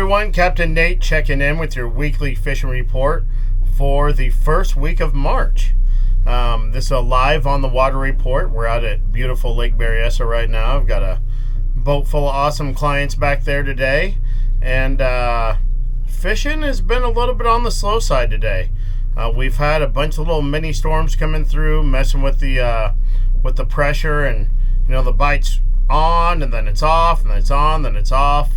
everyone, Captain Nate checking in with your weekly fishing report for the first week of March. This is a live on the water report. We're out at beautiful Lake Berryessa right now. I've got a boat full of awesome clients back there today, and fishing has been a little bit on the slow side today. We've had a bunch of little mini storms coming through, messing with the pressure, and you know, the bite's on and then it's off and then it's on, then it's off.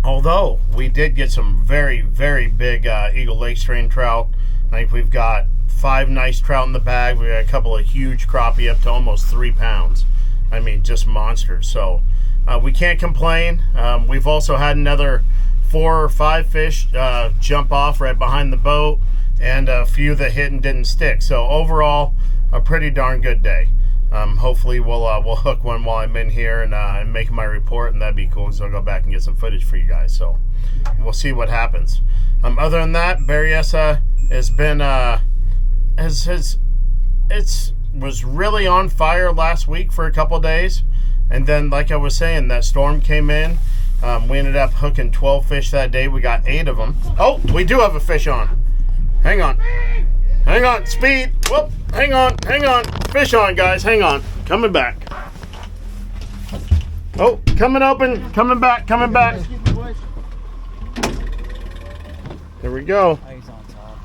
Although we did get some very, very big Eagle Lake strain trout. I think we've got 5 nice trout in the bag. We got a couple of huge crappie up to almost 3 pounds. I mean, just monsters. So we can't complain. We've also had another 4 or 5 fish jump off right behind the boat, and a few that hit and didn't stick. So overall, a pretty darn good day. Hopefully we'll hook one while I'm in here and make my report, and that'd be cool, because I'll go back and get some footage for you guys. So we'll see what happens. Other than that, Berryessa has been was really on fire last week for a couple days, and then, like I was saying, that storm came in. We ended up hooking 12 fish that day. We got 8 of them. Oh, we do have a fish on. Hang on. Hang on, speed. Whoop, hang on. Fish on, guys, hang on. Coming back. Oh, coming open, coming back. There we go. Oh, he's on top.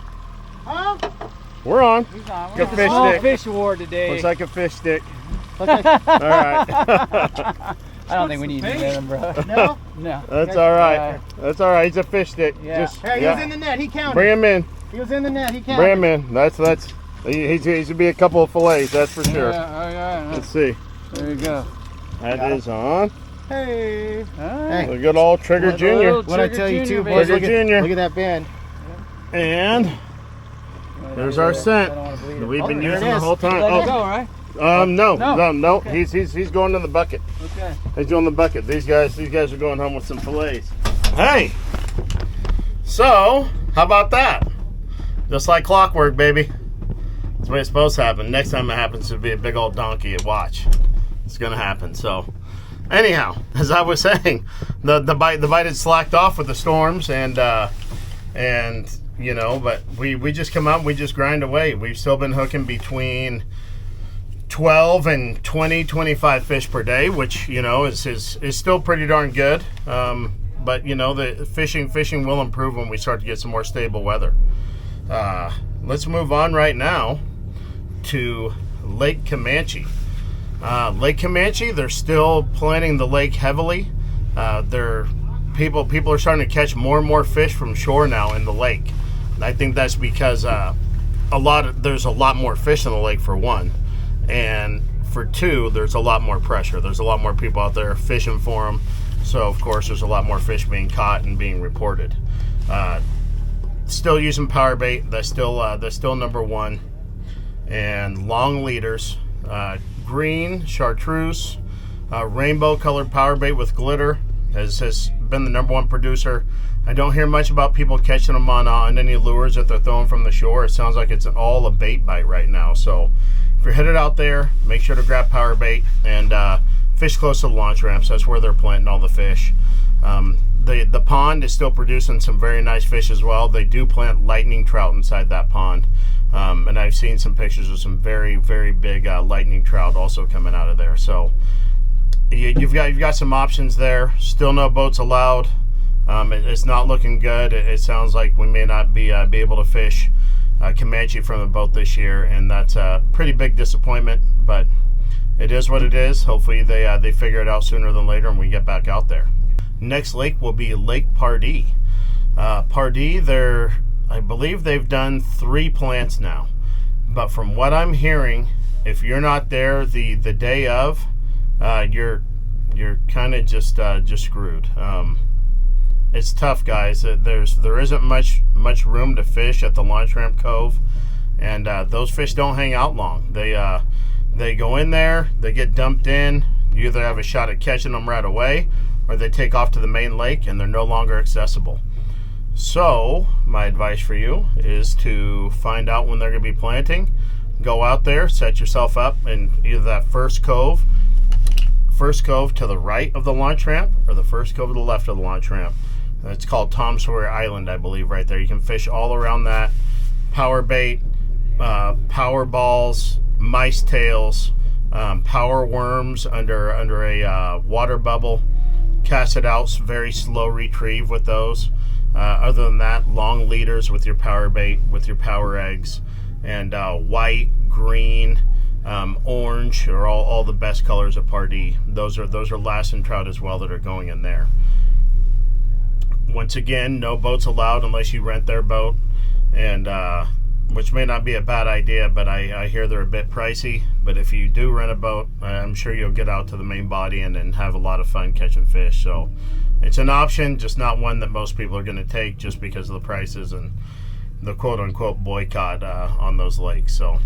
Huh? We're on. He's on. Good fish Small stick. fish award today. Looks like a fish stick. All right. I don't think we need to get him, bro. No? No. That's all right. That's all right. He's a fish stick. Yeah. Hey, he was in the net. He counted. Bring him in. He was in the net. He counted. Bring him in. He's gonna be a couple of fillets. That's for sure. Yeah, Let's see. there you go. That is on. Hey. Hey. The good old Trigger Junior. What I tell you too, boys, Trigger Junior. look at that band. And there's our scent that we've been using the whole time. Let it go, right? No. He's going in the bucket. Okay. He's doing the bucket. These guys are going home with some fillets. Hey. So, how about that? Just like clockwork, baby. That's the way it's supposed to happen. Next time it happens, to be a big old donkey. Watch. It's gonna happen. So, anyhow, as I was saying, the bite had slacked off with the storms, and you know, but we just come out and we just grind away. We've still been hooking between 12 and 25 fish per day, which, you know, is still pretty darn good. But you know, the fishing will improve when we start to get some more stable weather. Let's move on right now to Lake Camanche. Lake Camanche, they're still planting the lake heavily. People are starting to catch more and more fish from shore now in the lake. And I think that's because there's a lot more fish in the lake, for one, and for two, there's a lot more pressure. There's a lot more people out there fishing for them. So of course there's a lot more fish being caught and being reported. Still using power bait. That's still number one. And long leaders, green chartreuse, rainbow colored power bait with glitter has been the number one producer. I don't hear much about people catching them on any lures that they're throwing from the shore. It sounds like it's all a bait bite right now. So if you're headed out there, make sure to grab power bait and fish close to the launch ramps. That's where they're planting all the fish. The pond is still producing some very nice fish as well. They do plant lightning trout inside that pond, and I've seen some pictures of some very, very big lightning trout also coming out of there. So you've got some options there. Still no boats allowed. It's not looking good. It sounds like we may not be able to fish Camanche from a boat this year, and that's a pretty big disappointment. But it is what it is. Hopefully they figure it out sooner than later and we get back out there. Next lake will be Lake Pardee. Pardee, I believe they've done 3 plants now. But from what I'm hearing, if you're not there the day of, you're kind of just screwed. It's tough, guys. There isn't much room to fish at the launch ramp cove, and those fish don't hang out long. They go in there, they get dumped in. You either have a shot at catching them right away, or they take off to the main lake and they're no longer accessible. So my advice for you is to find out when they're going to be planting. Go out there, set yourself up in either that first cove, first cove to the right of the launch ramp or the first cove to the left of the launch ramp. It's called Tom Sawyer Island, I believe, right there. You can fish all around that. Power bait, power balls, mice tails, power worms under a water bubble. Cast it out, very slow retrieve with those. Other than that, long leaders with your power bait, with your power eggs, and white, green, orange are all the best colors of Pardee. Those are Lassen trout as well that are going in there. Once again, no boats allowed unless you rent their boat, and which may not be a bad idea, but I hear they're a bit pricey. But if you do rent a boat, I'm sure you'll get out to the main body and have a lot of fun catching fish. So it's an option, just not one that most people are going to take just because of the prices and the quote-unquote boycott on those lakes. So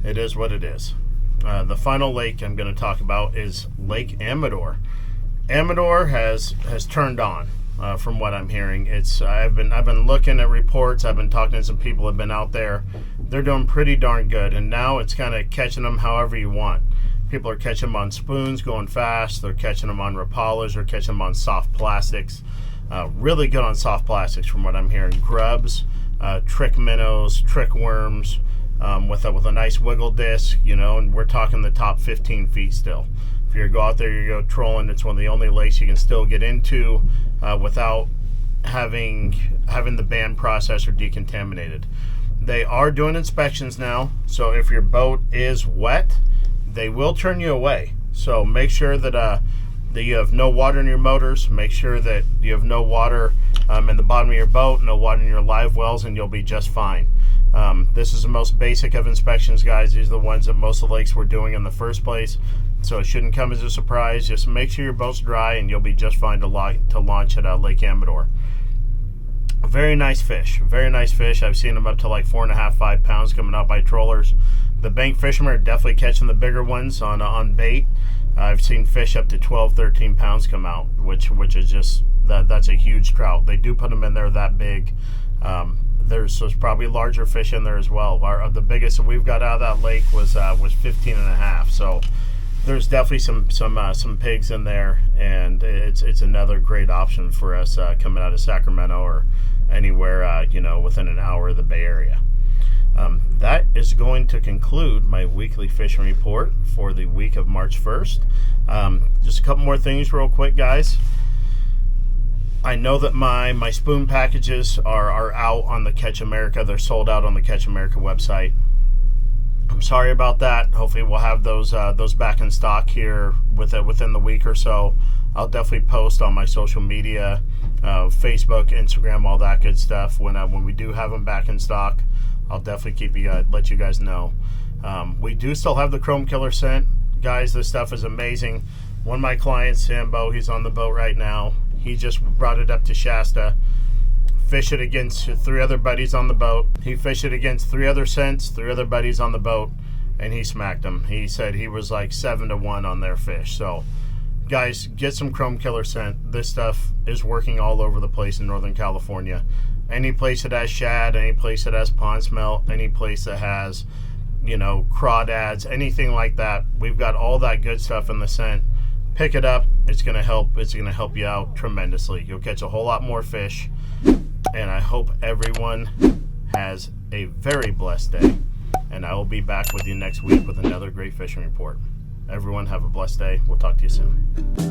it is what it is. The final lake I'm going to talk about is Lake Amador. Amador has turned on. From what I'm hearing, I've been looking at reports. I've been talking to some people who have been out there. They're doing pretty darn good, and now it's kind of catching them however you want. People are catching them on spoons, going fast. They're catching them on Rapalas. They're catching them on soft plastics. Really good on soft plastics, from what I'm hearing. Grubs, trick minnows, trick worms, with a nice wiggle disc. And we're talking the top 15 feet still. If you go out there, you go trolling, it's one of the only lakes you can still get into without having the ban processed or decontaminated. They are doing inspections now, so if your boat is wet, they will turn you away. So make sure that you have no water in your motors. Make sure that you have no water in the bottom of your boat, no water in your live wells, and you'll be just fine. This is the most basic of inspections, guys. These are the ones that most of the lakes were doing in the first place. So it shouldn't come as a surprise. Just make sure your boat's dry and you'll be just fine to launch at Lake Amador. Very nice fish. Very nice fish. I've seen them up to like 4.5, 5 pounds coming out by trollers. The bank fishermen are definitely catching the bigger ones on bait. I've seen fish up to 12, 13 pounds come out, which is just, that's a huge trout. They do put them in there that big. There's probably larger fish in there as well. The biggest that we've got out of that lake was 15.5. So there's definitely some pigs in there, and it's another great option for us coming out of Sacramento or anywhere within an hour of the Bay Area. That is going to conclude my weekly fishing report for the week of March 1st. Just a couple more things real quick, guys. I know that my spoon packages are out on the Catch America. They're sold out on the Catch America website. I'm sorry about that. Hopefully we'll have those back in stock here within the week or so. I'll definitely post on my social media, Facebook, Instagram, all that good stuff. When we do have them back in stock, I'll definitely let you guys know. We do still have the Chrome Killer scent. Guys, this stuff is amazing. One of my clients, Sambo, he's on the boat right now. He just brought it up to Shasta. Fish it against 3 other buddies on the boat. He fished it against 3 other scents, 3 other buddies on the boat, and he smacked them. He said he was like 7-1 on their fish. So, guys, get some Chrome Killer scent. This stuff is working all over the place in Northern California. Any place that has shad, any place that has pond smelt, any place that has, crawdads, anything like that. We've got all that good stuff in the scent. Pick it up. It's gonna help you out tremendously. You'll catch a whole lot more fish. And I hope everyone has a very blessed day. And I will be back with you next week with another great fishing report. Everyone have a blessed day. We'll talk to you soon.